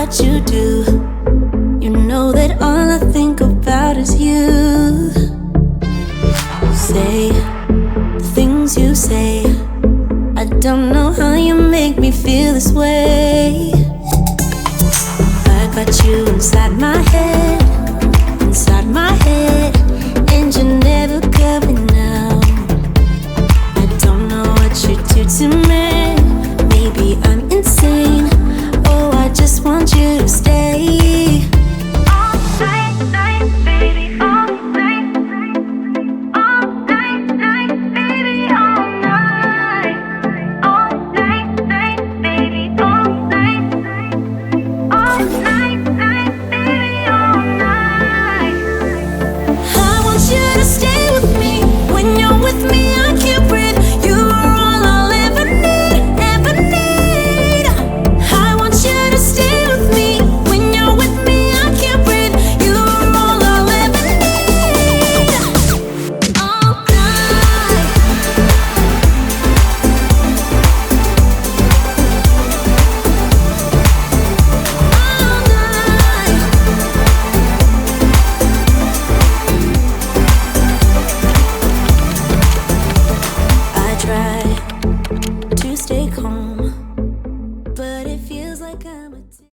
what you do. You know that all I think about is you. Say the things you say. I don't know how you make me feel this way. I got you inside my head.